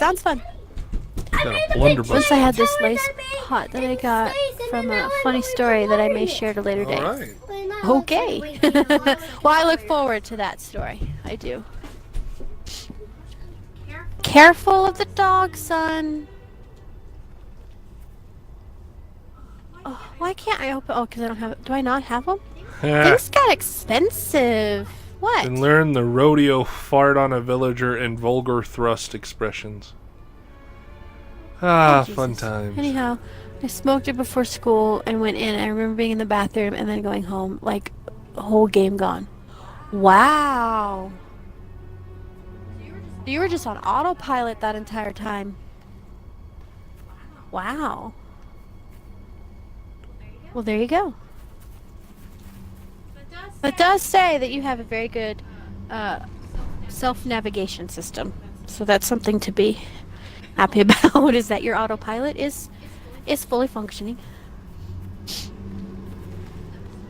Sounds fun. Got a blunderbuss. Once I had this lace pot that I got from a funny story that I may share at a later date. Alright. Okay. Well, I look forward to that story. I do. Careful of the dog, son. Oh, why can't I open? Oh, because I don't have. Do I not have them? Things got expensive. What? And learn the rodeo fart on a villager and vulgar thrust expressions. Ah, Oh, fun Jesus. times. Anyhow, I smoked it before school and went in. I remember being in the bathroom and then going home, like, the whole game gone. Wow. You were just on autopilot that entire time. Wow. Well, there you go. It does say that you have a very good self-navigation system. So that's something to be happy about, is that your autopilot is fully functioning.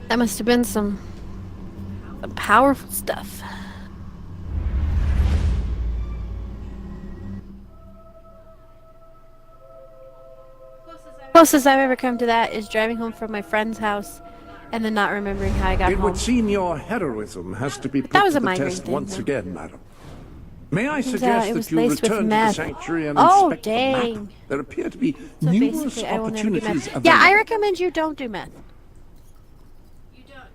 That must have been some powerful stuff. Closest I've ever come to that is driving home from my friend's house and then not remembering how I got It home. would seem your heroism has to be put That was to a the migraine test thing, once though. again, madam. May I Turns out suggest it was that you laced with return to the meth. sanctuary and Oh, inspect the map? dang. There appear to be So numerous basically, I will never do opportunities meth. available. Yeah, I recommend you don't do meth.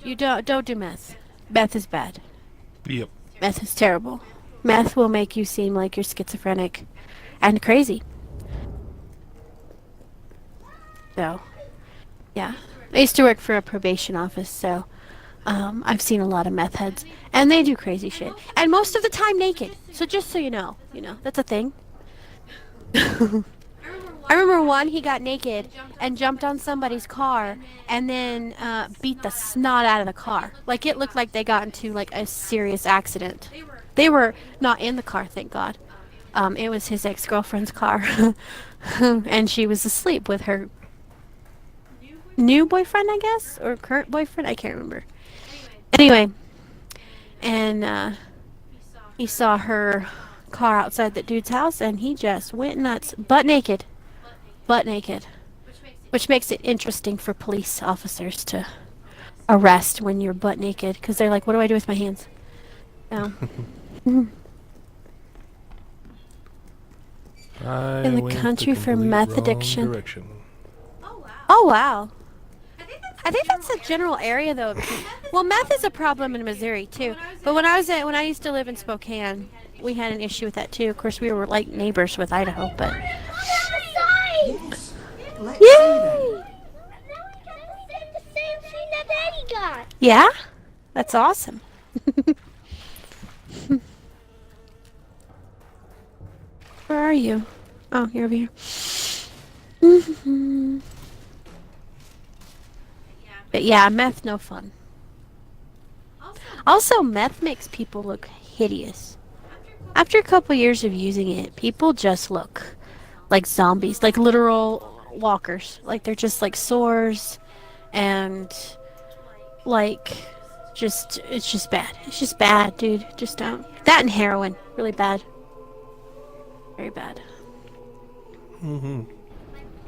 You don't do meth. Meth is bad. Yep. Meth is terrible. Meth will make you seem like you're schizophrenic and crazy. So, yeah. I used to work for a probation office, so I've seen a lot of meth heads. And they do crazy shit. And most of the time naked. So just so you know, that's a thing. I remember one, he got naked and jumped on somebody's car and then beat the snot out of the car. Like, it looked like they got into, like, a serious accident. They were not in the car, thank God. It was his ex-girlfriend's car. And she was asleep with her new boyfriend, I guess? Or current boyfriend? I can't remember. Anyway. And he saw her car outside that dude's house and he just went nuts. Butt naked. Which makes it interesting for police officers to arrest when you're butt naked, because they're like, what do I do with my hands? No. In the country for meth addiction. Direction. Oh, wow. I think that's a general area, though. Because, well, meth is a problem in Missouri, too. But when I used to live in Spokane, we had an issue with that, too. Of course, we were like neighbors with Idaho, but... Yay! Yeah? That's awesome. Where are you? Oh, you're over here. But yeah, meth no fun. Also, meth makes people look hideous. After a couple years of using it, people just look like zombies, like literal walkers. Like, they're just like sores and like it's just bad. It's just bad, dude. Just don't. That and heroin, really bad. Very bad.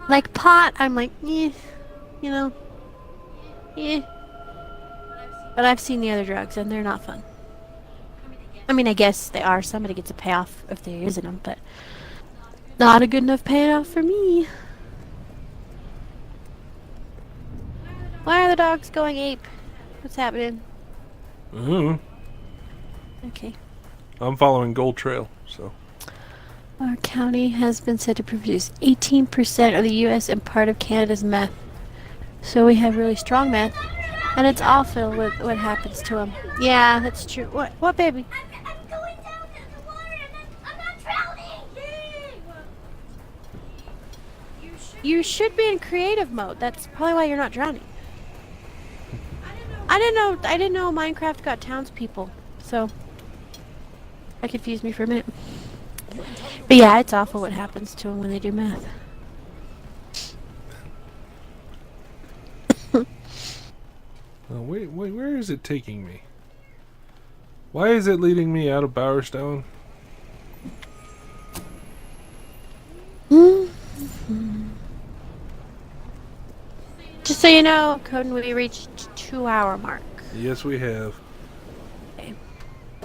Like pot, I'm like, eh, eh. But I've seen the other drugs and they're not fun. I mean, I guess they are. Somebody gets a payoff if they're using them, but not a good enough payoff for me. Why are the dogs going ape? What's happening? Okay. I'm following Gold Trail, so. Our county has been said to produce 18% of the U.S. and part of Canada's meth. So we have really strong meth, and it's awful with what happens to them. Yeah, that's true. What, baby? I'm going down in the water and I'm not drowning! You should be in creative mode. That's probably why you're not drowning. I didn't know Minecraft got townspeople, so that confused me for a minute. But yeah, it's awful what happens to them when they do math. Oh, wait, where is it taking me? Why is it leading me out of Bowerstone? Just so you know, Coden, we reached 2-hour mark. Yes, we have.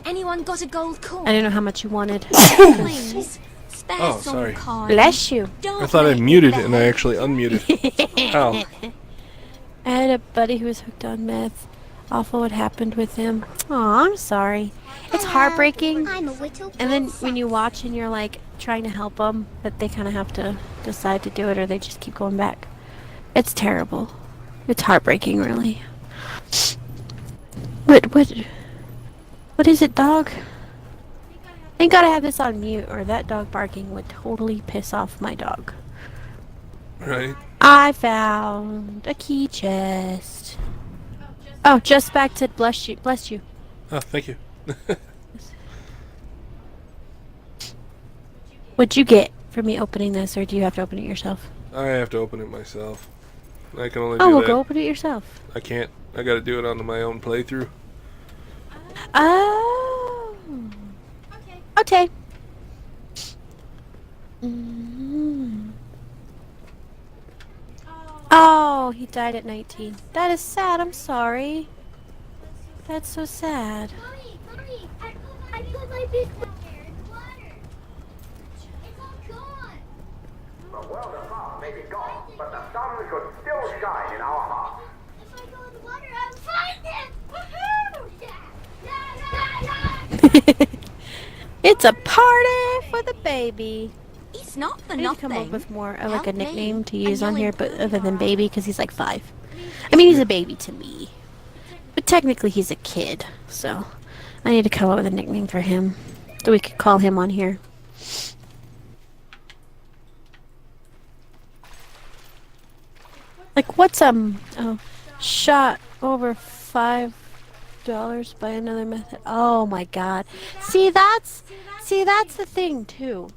Anyone got a gold coin? I didn't know how much you wanted. Please. Spare Oh, some sorry. coin. Bless you. Don't I thought I make me muted beg. and I actually unmuted. Ow. I had a buddy who was hooked on meth. Awful what happened with him. Aw, I'm sorry. It's heartbreaking. I'm a little And then princess. when you watch and you're like trying to help them, but they kind of have to decide to do it or they just keep going back. It's terrible. It's heartbreaking, really. What is it, dog? I gotta have this on mute or that dog barking would totally piss off my dog. Right. I found a key chest. Oh, just back to bless you. Bless you. Oh, thank you. What'd you get for me opening this, or do you have to open it yourself? I have to open it myself. I can only Oh, do well, that. go open it yourself. I can't. I gotta do it on my own playthrough. Oh. Okay. Mm. Oh, he died at 19. That is sad. I'm sorry. That's so sad. Mommy, I put my big down there in the water. It's all gone. The world apart may be gone, but the sun should still shine in our hearts. If I go in the water, I'll find him. Woohoo! Yeah. It's a party for the baby. It's not for I need to nothing. come up with more of like a Help me, nickname to and use on you'll here, but improve other than your baby, because he's like 5. I mean, he's a baby to me, but technically he's a kid. So I need to come up with a nickname for him, so we could call him on here. Like what's shot over $5 by another method. Oh my God! See that's the thing too.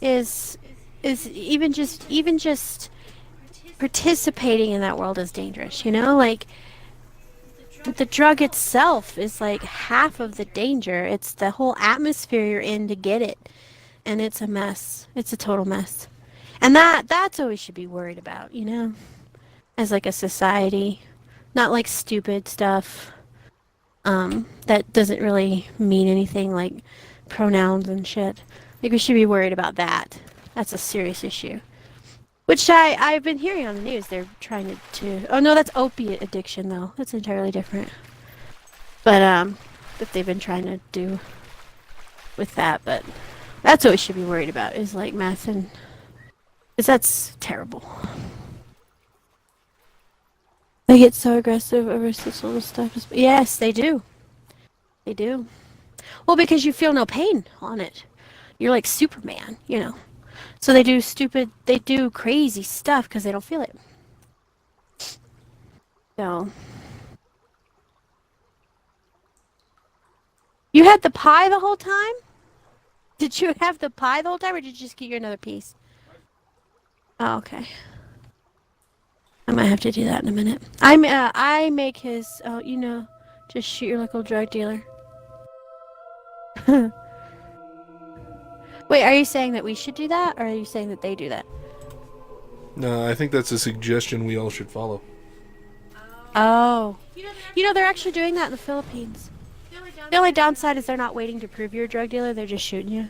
Is even just participating in that world is dangerous, you know? Like the drug itself is like half of the danger. It's the whole atmosphere you're in to get it. And it's a mess. It's a total mess. And that's what we should be worried about, you know? As like a society. Not like stupid stuff that doesn't really mean anything, like pronouns and shit. Like we should be worried about that. That's a serious issue. Which I've been hearing on the news. They're trying to oh no, that's opiate addiction though. That's entirely different. But that they've been trying to do with that. But that's what we should be worried about is like meth and because that's terrible. They get so aggressive over such little stuff. Yes, they do. They do. Well, because you feel no pain on it. You're like Superman, you know. So they do crazy stuff because they don't feel it. So. You had the pie the whole time? Did you have the pie the whole time or did you just get your another piece? Oh, okay. I might have to do that in a minute. I make his, oh, you know, just shoot your local drug dealer. Wait, are you saying that we should do that, or are you saying that they do that? No, I think that's a suggestion we all should follow. Oh. You know, they're actually doing that in the Philippines. The only downside is they're not waiting to prove you're a drug dealer, they're just shooting you.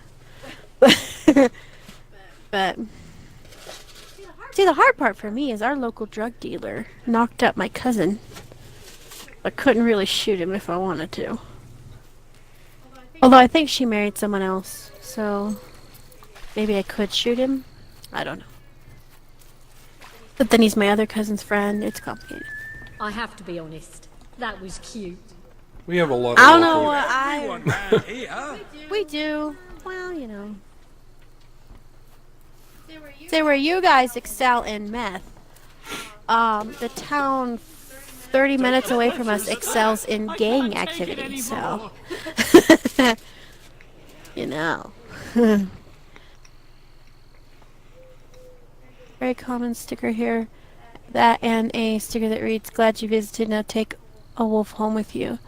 But... See, the hard part for me is our local drug dealer knocked up my cousin. I couldn't really shoot him if I wanted to. Although I think she married someone else, so maybe I could shoot him. I don't know. But then he's my other cousin's friend. It's complicated. I have to be honest. That was cute. We have a lot of I don't know local- what Everyone round here. We do. Well, you know. Say where you guys excel in meth. The town 30 minutes away from us excels in gang activity, so. You know. Very common sticker here. That and a sticker that reads, "Glad you visited, now take a wolf home with you."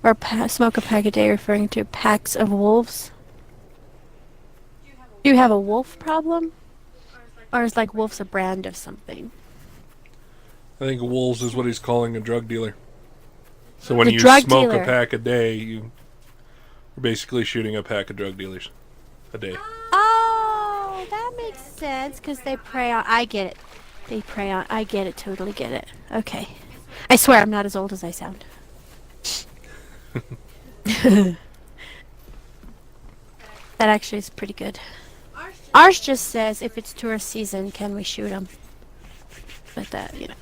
Or smoke a pack a day, referring to packs of wolves. Do you have a wolf problem? Or is like wolf's a brand of something? I think wolves is what he's calling a drug dealer. So when The you drug smoke dealer. a pack a day, you're basically shooting a pack of drug dealers a day. Oh, that makes sense because they prey on. I get it. They prey on. I get it. Totally get it. Okay. I swear I'm not as old as I sound. That actually is pretty good. Ours just says if it's tourist season, can we shoot them? But that, you know.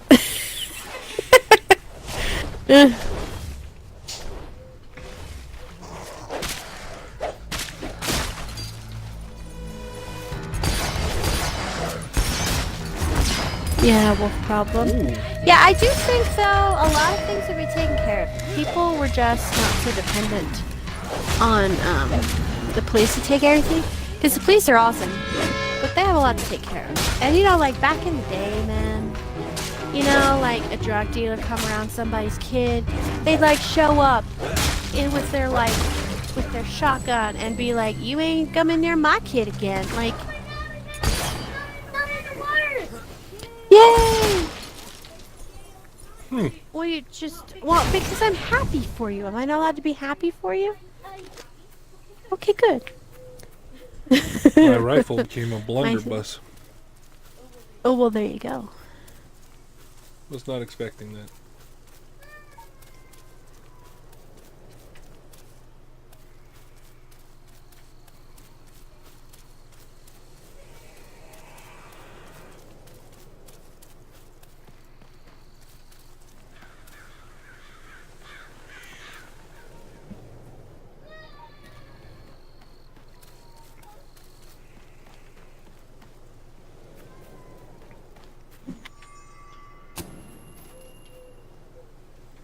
Yeah, wolf problem. Yeah, I do think though a lot of things would be taken care of. People were just not so dependent on the police to take everything, because the police are awesome, but they have a lot to take care of. And you know, like back in the day, man, you know, like a drug dealer come around somebody's kid, they'd like show up in with their shotgun and be like, "You ain't coming near my kid again." Like, yay! Well, you just because I'm happy for you. Am I not allowed to be happy for you? Okay, good. My rifle became a blunderbuss. Oh, well, there you go. Was not expecting that.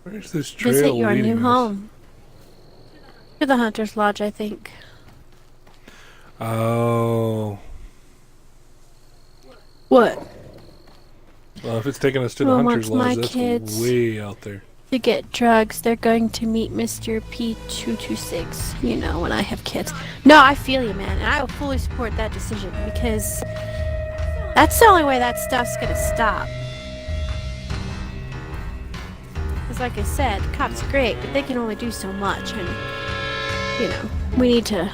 Where's this trail Visit your leading new us? home. To the Hunter's Lodge, I think. Oh. What? Well, if it's taking us to the Well, Hunter's once my Lodge, that's kids- way out there. To get drugs, they're going to meet Mr. P.14, you know, when I have kids. No, I feel you, man, and I will fully support that decision, because that's the only way that stuff's gonna stop. Because like I said, the cops are great, but they can only do so much, and, you know, we need to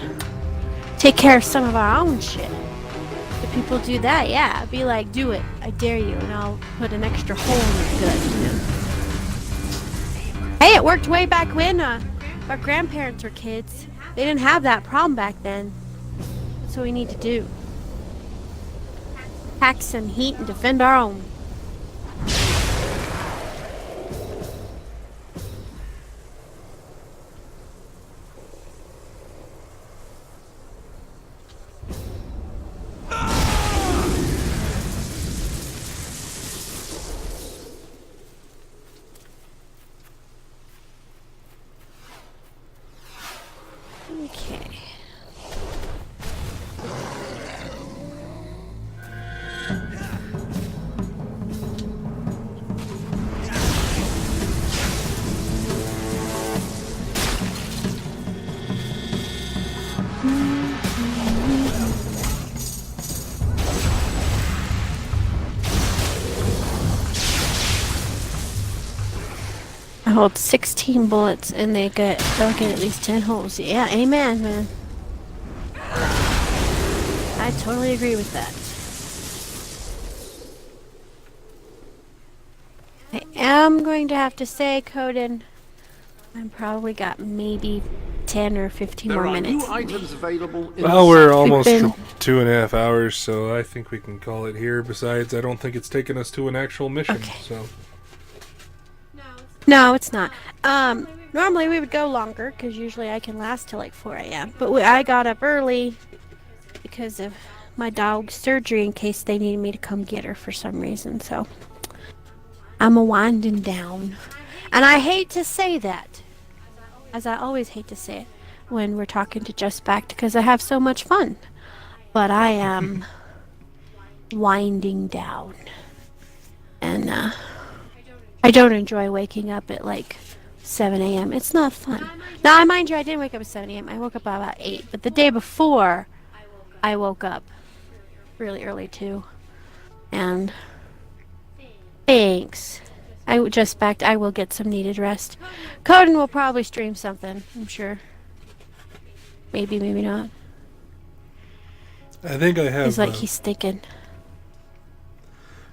take care of some of our own shit. If people do that, yeah, I'd be like, do it, I dare you, and I'll put an extra hole in your gut, you know. Hey, it worked way back when our grandparents were kids. They didn't have that problem back then. That's what we need to do. Pack some heat and defend our own. Okay. I hold 16 bullets and they'll get at least 10 holes. Yeah, amen, man. I totally agree with that. I am going to have to say, Coden, I've probably got maybe 10 or 15 There more are minutes. new items available in Well, we're almost been- 2.5 hours, so I think we can call it here. Besides, I don't think it's taken us to an actual mission, Okay. so... No, it's not. Normally we would go longer, because usually I can last till like 4 a.m. But I got up early because of my dog's surgery in case they needed me to come get her for some reason, so I'm winding down. And I hate to say that, as I always hate to say it when we're talking to Just Backed, because I have so much fun. But I am winding down. And, I don't enjoy waking up at like 7 a.m. It's not fun. Now, I mind you, I didn't wake up at 7 a.m. I woke up about 8. But the day before, I woke up really early too. And thanks. Just backed. I will get some needed rest. Coden will probably stream something, I'm sure. Maybe, maybe not. I think I have. He's like, he's thinking.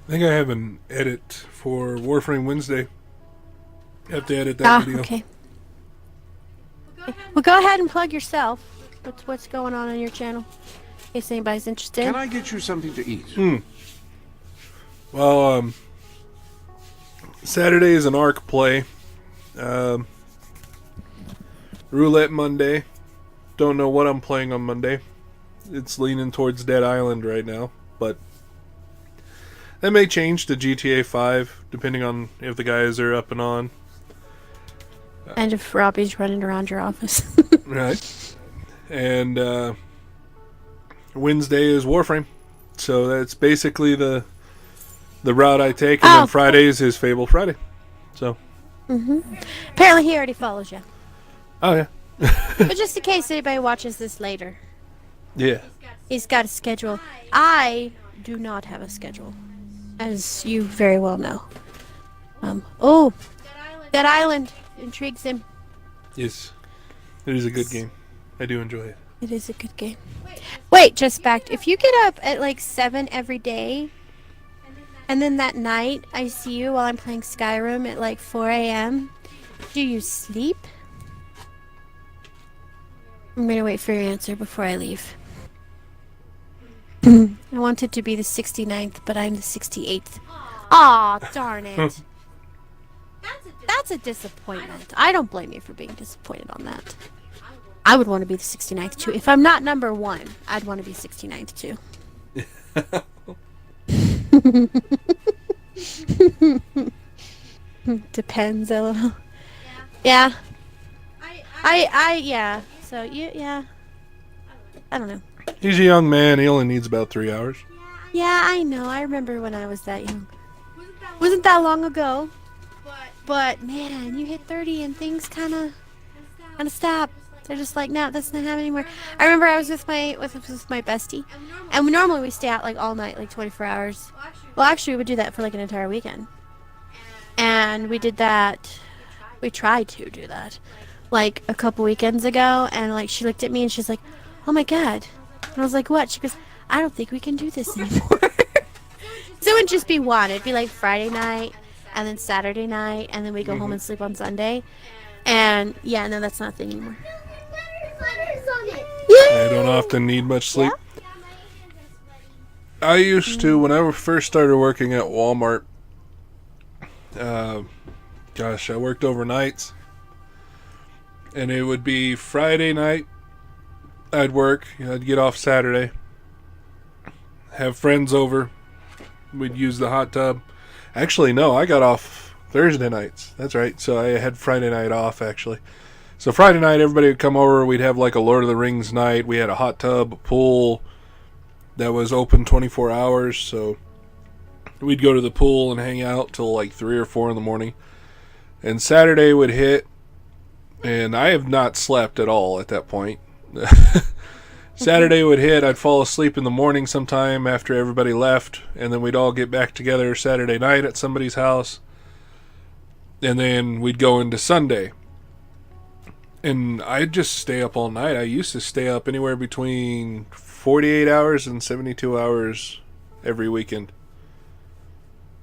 I think I have an edit for Warframe Wednesday. I have to edit that video. Okay. Well, go ahead and plug yourself. What's going on your channel? In case anybody's interested. Can I get you something to eat? Well, Saturday is an ARC play. Roulette Monday. Don't know what I'm playing on Monday. It's leaning towards Dead Island right now, but that may change to GTA 5 depending on if the guys are up and on. And if Robbie's running around your office. Right. And Wednesday is Warframe. So that's basically the route I take, and then Fridays is Fable Friday. So. Apparently he already follows you. Oh yeah. But just in case anybody watches this later. Yeah. He's got a schedule. I do not have a schedule, as you very well know. Oh, Dead Island intrigues him. Yes. It is a good game. I do enjoy it. It is a good game. Wait, just back. If you get up at like 7 every day, and then that night I see you while I'm playing Skyrim at like 4 a.m., do you sleep? I'm gonna wait for your answer before I leave. I wanted to be the 69th, but I'm the 68th. Aw, darn it. That's a disappointment. I don't blame you for being disappointed on that. I would want to be the 69th too. If I'm not number 1, I'd want to be 69th too. Depends, LOL. Yeah. Yeah. So, yeah. I don't know. He's a young man. He only needs about 3 hours. Yeah, I know. I remember when I was that young. Wasn't that long ago. But, man, you hit 30 and things kind of stop. They're just like, no, that's not happening anymore. I remember I was with my bestie. And normally we stay out like all night, like 24 hours. Well, actually, we would do that for like an entire weekend. And we did that. We tried to do that. Like a couple weekends ago. And like she looked at me and she's like, oh my god. And I was like, what? She goes, I don't think we can do this anymore. So it would just be one. It'd be like Friday night and then Saturday night and then we go home and sleep on Sunday. And yeah, no, that's not a thing anymore. Letters on it. I don't often need much sleep. I used to, when I first started working at Walmart, gosh, I worked overnights. And it would be Friday night, I'd work, I'd get off Saturday, have friends over, we'd use the hot tub. Actually, no, I got off Thursday nights. That's right. So I had Friday night off, actually. So Friday night, everybody would come over. We'd have like a Lord of the Rings night. We had a hot tub, a pool that was open 24 hours. So we'd go to the pool and hang out till like 3 or 4 in the morning. And Saturday would hit, and I have not slept at all at that point. Saturday would hit, I'd fall asleep in the morning sometime after everybody left, and then we'd all get back together Saturday night at somebody's house, and then we'd go into Sunday. And I'd just stay up all night. I used to stay up anywhere between 48 hours and 72 hours every weekend.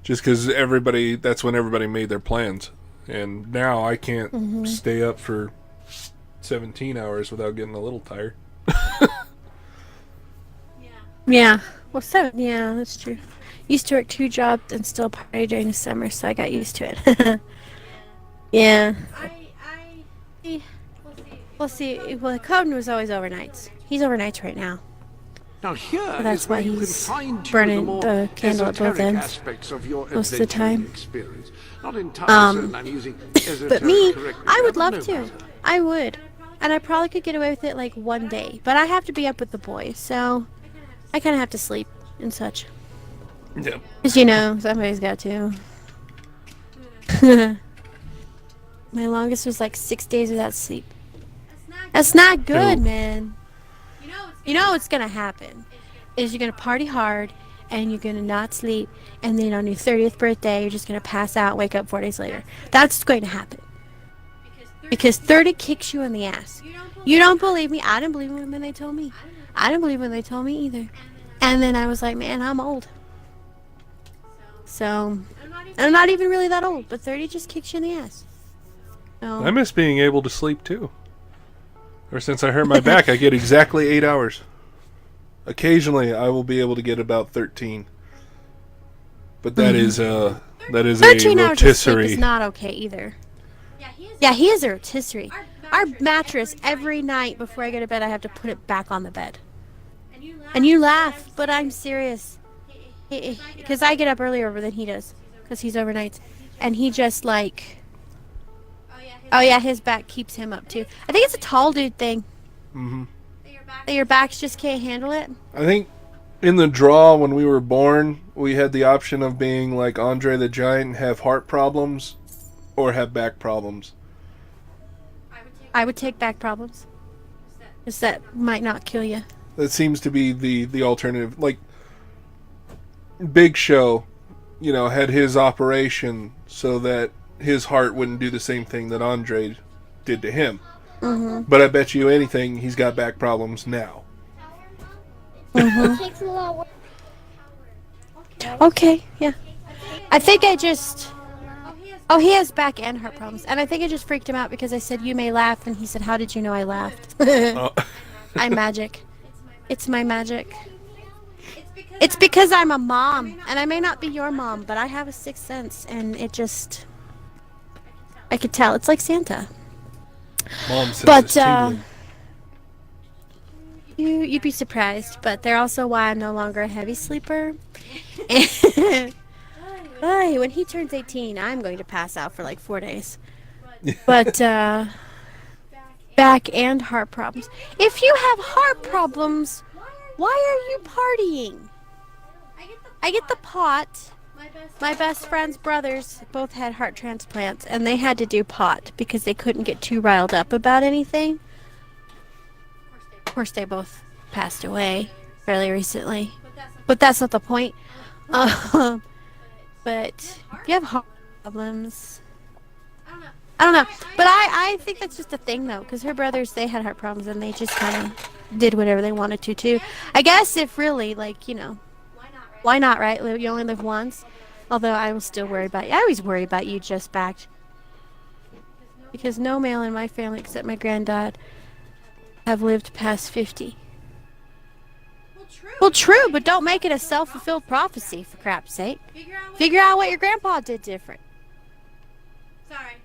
Just because that's when everybody made their plans. And now I can't stay up for 17 hours without getting a little tired. Yeah. Well, yeah, that's true. Used to work 2 jobs and still party during the summer, so I got used to it. Yeah. We'll see. Well, Coden was always overnights. He's overnights right now. Now here That's is why where you can he's fine-tune burning more the candle at both esoteric ends aspects of your most of the adventuring time. experience. Not entirely certain I'm using But me, esoteric correctly, I would but love no to. matter. I would. And I probably could get away with it like one day. But I have to be up with the boys, so I kind of have to sleep and such. Yeah. Because, somebody's got to. My longest was like 6 days without sleep. That's not good, No. man. You know what's gonna happen is you're gonna party hard, and you're gonna not sleep, and then on your 30th birthday, you're just gonna pass out and wake up 4 days later. That's what's going to happen. Because 30 kicks you in the ass. You don't believe me. I didn't believe them when they told me. I didn't believe when they told me either. And then I was like, man, I'm old. So, I'm not even really that old, but 30 just kicks you in the ass. So, I miss being able to sleep too. Ever since I hurt my back, I get exactly 8 hours. Occasionally, I will be able to get about 13. But that is a 13 hours of sleep rotisserie. is not okay either. Yeah, he is a rotisserie. Our mattress, every night before I go to bed, I have to put it back on the bed. And you laugh, but I'm serious. Because I get up earlier than he does. Because he's overnights. And he just like... Oh yeah, his back keeps him up too. I think it's a tall dude thing. Mm-hmm. That your backs just can't handle it. I think in the draw when we were born, we had the option of being like Andre the Giant and have heart problems or have back problems. I would take back problems. Because that might not kill you. That seems to be the alternative. Like, Big Show, you know, had his operation so that his heart wouldn't do the same thing that Andre did to him. Mm-hmm. But I bet you anything, he's got back problems now. It takes a lot of work. Okay, yeah. I think I just... Oh, he has back and heart problems. And I think I just freaked him out because I said, you may laugh. And he said, how did you know I laughed? Oh. I'm magic. It's my magic. It's because I'm a mom. And I may not be your mom, but I have a sixth sense. And it just... I could tell. It's like Santa. Mom says But, it's tingling. You'd be surprised, but they're also why I'm no longer a heavy sleeper. And when he turns 18, I'm going to pass out for like 4 days. But back and heart problems. If you have heart problems, why are you partying? I get the pot. My best friend's brothers both had heart transplants, and they had to do pot because they couldn't get too riled up about anything. Of course, they both passed away fairly recently, but that's not the point. But if you have heart problems, I don't know. But I think that's just a thing, though, because her brothers, they had heart problems, and they just kind of did whatever they wanted to, too. I guess if really, like, you know, why not, right? You only live once. Although I will still worry about you. I always worry about you just backed. Because no male in my family except my granddad have lived past 50. Well, true, but don't make it a self-fulfilled prophecy, for crap's sake. Figure out what your grandpa did different.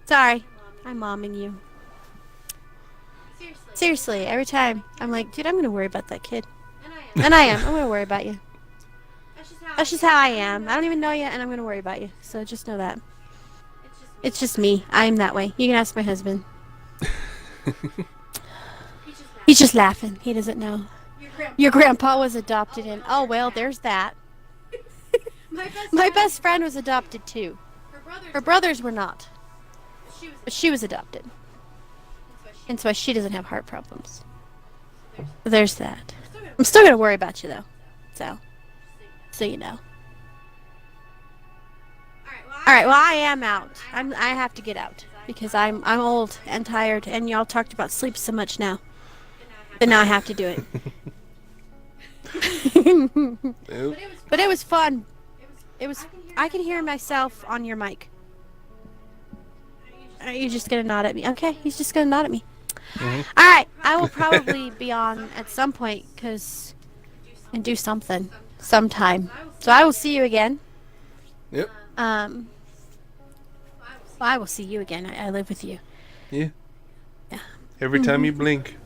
Sorry. I'm momming you. Seriously, every time I'm like, dude, I'm going to worry about that kid. And I am. I'm going to worry about you. That's just how I am. I don't even know you, and I'm going to worry about you. So just know that. It's just me. I'm that way. You can ask my husband. He's just laughing. He doesn't know. Your grandpa was adopted in... Oh, well, there's that. My best friend was adopted, too. Her brothers were not. But she was adopted. And so she doesn't have heart problems. There's that. I'm still going to worry about you, though. So you know. Alright, well, I am out. I have to get out. Because I'm old and tired, and y'all talked about sleep so much now. But now I have to do it. But it was fun. I can hear myself on your mic. Are you just gonna nod at me? Okay, he's just gonna nod at me. Alright, I will probably be on at some point, and do something. Sometime. So I will see you again. Yep. Well, I will see you again. I live with you. Yeah. Yeah. Every time you blink.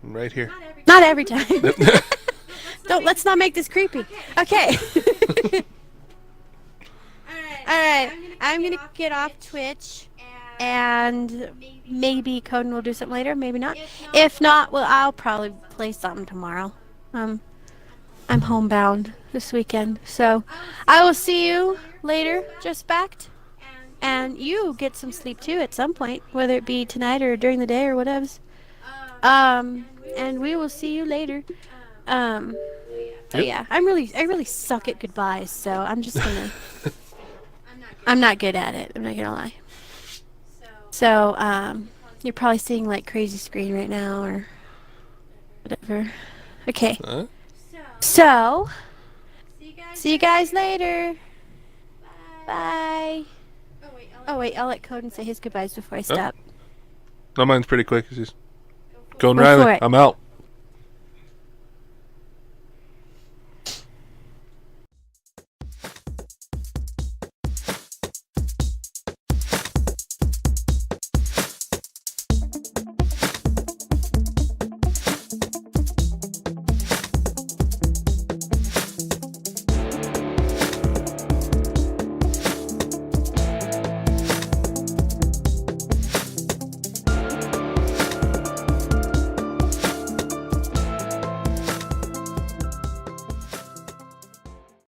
I'm right here. Not every time. Let's not make this creepy. Okay. Alright. I'm gonna get off Twitch, and maybe Coden will do something later, maybe not. If not, well, I'll probably play something tomorrow. I'm homebound this weekend, so I will see you later, just backed. And you get some sleep too at some point, whether it be tonight or during the day or whatever. And we will see you later. So yeah, I really suck at goodbyes. So I'm just gonna. I'm not good at it. I'm not gonna lie. So you're probably seeing like crazy screen right now or whatever. Okay. Huh? So see you guys later. Bye. Oh wait, I'll let Coden say his goodbyes before I stop. No, mine's pretty quick. It's just going Go for Riley. it. I'm out.